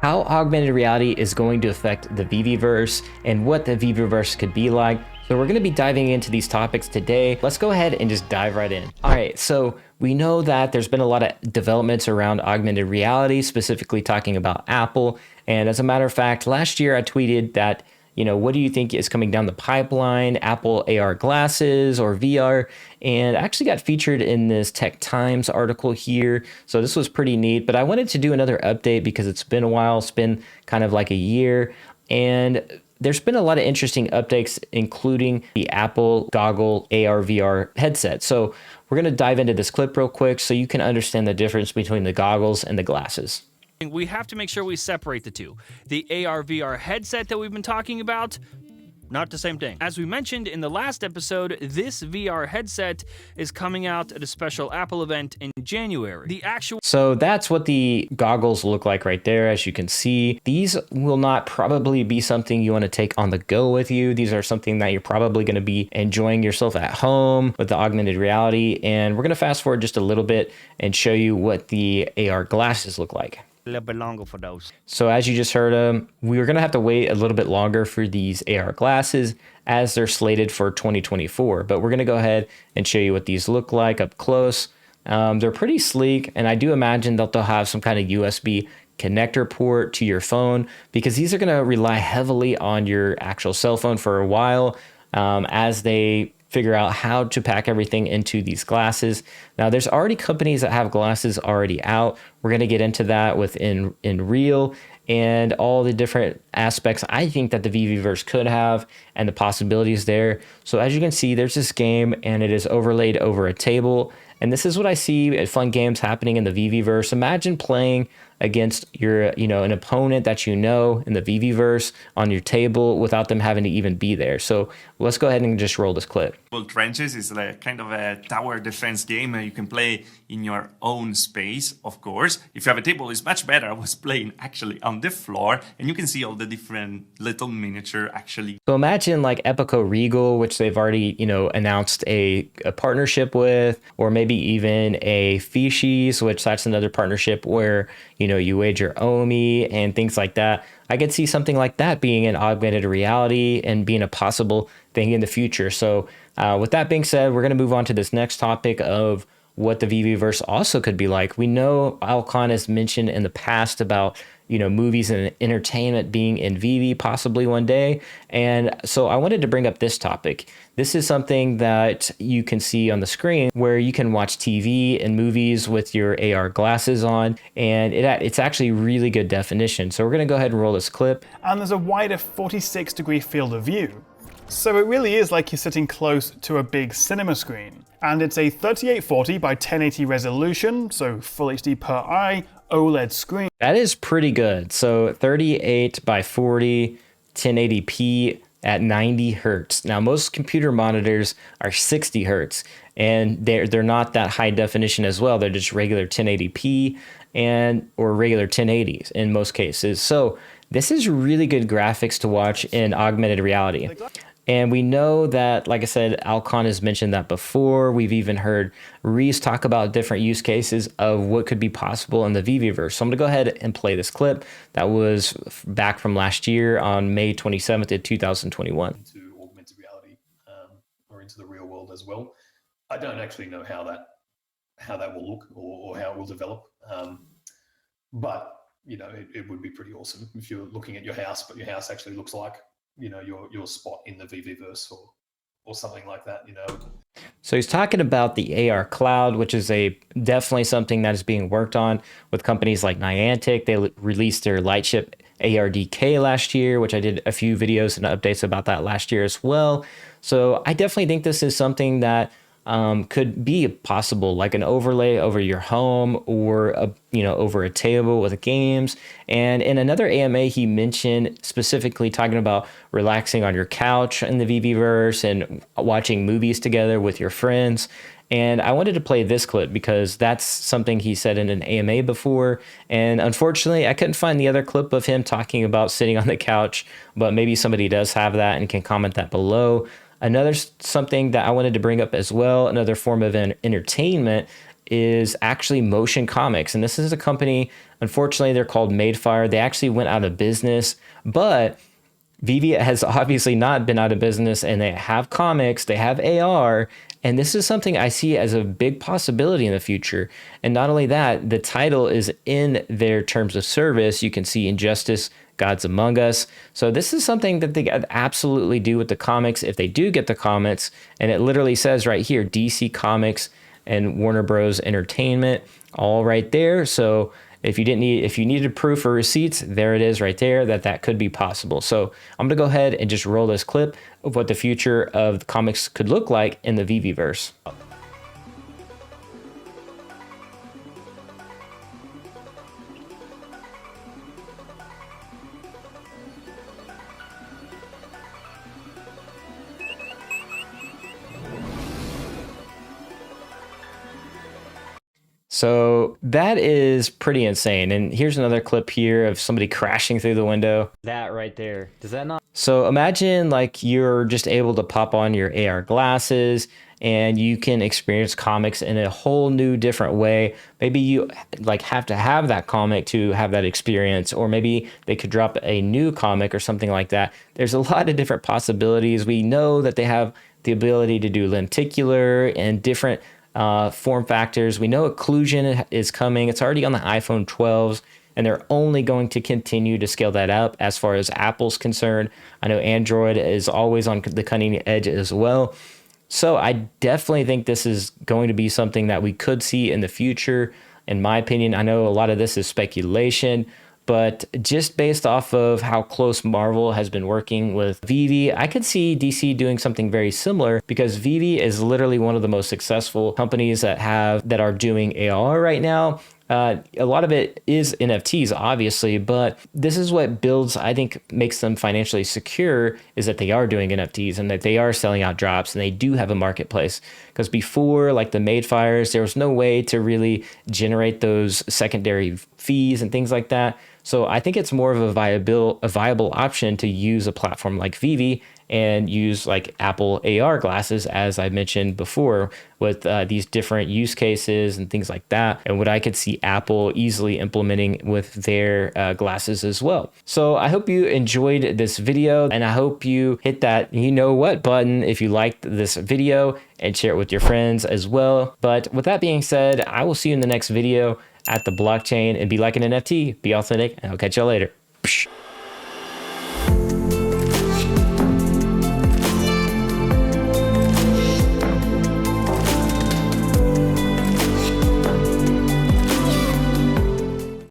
how augmented reality is going to affect the VeVeVerse and what the VeVeVerse could be like. So we're going to be diving into these topics today. Let's go ahead and just dive right in. All right, so we know that there's been a lot of developments around augmented reality, specifically talking about Apple. And as a matter of fact, last year I tweeted that, what do you think is coming down the pipeline? Apple AR glasses or VR? And I actually got featured in this Tech Times article here. So this was pretty neat, but I wanted to do another update because it's been a while. It's been kind of like a year. And there's been a lot of interesting updates, including the Apple Goggle AR VR headset. So we're going to dive into this clip real quick so you can understand the difference between the goggles and the glasses. We have to make sure we separate the two. The AR VR headset that we've been talking about, not the same thing. As we mentioned in the last episode, this VR headset is coming out at a special Apple event in January. So that's what the goggles look like right there. As you can see, these will not probably be something you want to take on the go with you. These are something that you're probably going to be enjoying yourself at home with the augmented reality. And we're going to fast forward just a little bit and show you what the AR glasses look like. A little bit longer for those. So as you just heard, we're going to have to wait a little bit longer for these AR glasses as they're slated for 2024. But we're going to go ahead and show you what these look like up close. They're pretty sleek, and I do imagine that they'll have some kind of USB connector port to your phone because these are going to rely heavily on your actual cell phone for a while as they figure out how to pack everything into these glasses. Now, there's already companies that have glasses already out. We're going to get into that within Real and all the different aspects I think that the VeVeVerse could have and the possibilities there. So as you can see, there's this game and it is overlaid over a table. And this is what I see at fun games happening in the VeVeVerse. Imagine playing against an opponent that in the VeVeVerse on your table without them having to even be there. So let's go ahead and just roll this clip. Trenches is like kind of a tower defense game. You can play in your own space, of course. If you have a table, it's much better. I was playing actually on the floor, and you can see all the different little miniature actually. So imagine like Epico Regal, which they've already, announced a partnership with, or maybe even a Fishies, which that's another partnership where, you wager OMI and things like that. I could see something like that being an augmented reality and being a possible thing in the future. So with that being said, we're going to move on to this next topic of what the VeVeVerse also could be like. We know Alcon has mentioned in the past about movies and entertainment being in VeVe possibly one day. And so I wanted to bring up this topic. This is something that you can see on the screen where you can watch TV and movies with your AR glasses on, and it's actually really good definition. So we're going to go ahead and roll this clip. And there's a wider 46-degree field of view. So it really is like you're sitting close to a big cinema screen. And it's a 3840 by 1080 resolution, so full HD per eye, OLED screen. That is pretty good. So 38 by 40, 1080p at 90 hertz. Now, most computer monitors are 60 hertz, and they're not that high definition as well. They're just regular 1080p or regular 1080s in most cases. So this is really good graphics to watch in augmented reality. And we know that, like I said, Alcon has mentioned that before. We've even heard Reese talk about different use cases of what could be possible in the VeVeVerse. So I'm going to go ahead and play this clip that was back from last year on May 27th of 2021. Into augmented reality or into the real world as well. I don't actually know how that will look or how it will develop. But, it would be pretty awesome if you're looking at your house, but your house actually looks like your spot in the VeVeVerse or something like that, So he's talking about the AR cloud, which is definitely something that is being worked on with companies like Niantic. They released their Lightship ARDK last year, which I did a few videos and updates about that last year as well. So I definitely think this is something that could be possible, like an overlay over your home or over a table with games. And in another AMA, he mentioned specifically talking about relaxing on your couch in the VeVeVerse and watching movies together with your friends. And I wanted to play this clip because that's something he said in an AMA before. And unfortunately, I couldn't find the other clip of him talking about sitting on the couch, but maybe somebody does have that and can comment that below. Another something that I wanted to bring up as well, another form of entertainment is actually motion comics. And this is a company, unfortunately, they're called Madefire. They actually went out of business, but VeVe has obviously not been out of business, and they have comics, they have AR, and this is something I see as a big possibility in the future. And not only that, the title is in their terms of service. You can see Injustice, Gods Among Us. So this is something that they could absolutely do with the comics if they do get the comics. And it literally says right here, DC Comics and Warner Bros. Entertainment, all right there. So if you needed proof or receipts, there it is right there, that could be possible. So I'm gonna go ahead and just roll this clip of what the future of the comics could look like in the VeVeVerse. So that is pretty insane. And here's another clip here of somebody crashing through the window. That right there. Does that not? So imagine like you're just able to pop on your AR glasses and you can experience comics in a whole new different way. Maybe you like have to have that comic to have that experience, or maybe they could drop a new comic or something like that. There's a lot of different possibilities. We know that they have the ability to do lenticular and different form factors. We know occlusion is coming. It's already on the iPhone 12s, and they're only going to continue to scale that up as far as Apple's concerned. I know Android is always on the cutting edge as well. So I definitely think this is going to be something that we could see in the future. In my opinion, I know a lot of this is speculation, but just based off of how close Marvel has been working with VeVe, I could see DC doing something very similar, because VeVe is literally one of the most successful companies that are doing AR right now. A lot of it is NFTs, obviously, but this is what builds, I think, makes them financially secure, is that they are doing NFTs and that they are selling out drops and they do have a marketplace. Because before, like the Madefires, there was no way to really generate those secondary fees and things like that. So I think it's more of a viable option to use a platform like VeVe and use like Apple AR glasses, as I mentioned before, with these different use cases and things like that, and what I could see Apple easily implementing with their glasses as well. So I hope you enjoyed this video, and I hope you hit that you know what button if you liked this video, and share it with your friends as well. But with that being said, I will see you in the next video at the blockchain, and be like an NFT, be authentic, and I'll catch y'all later. Psh.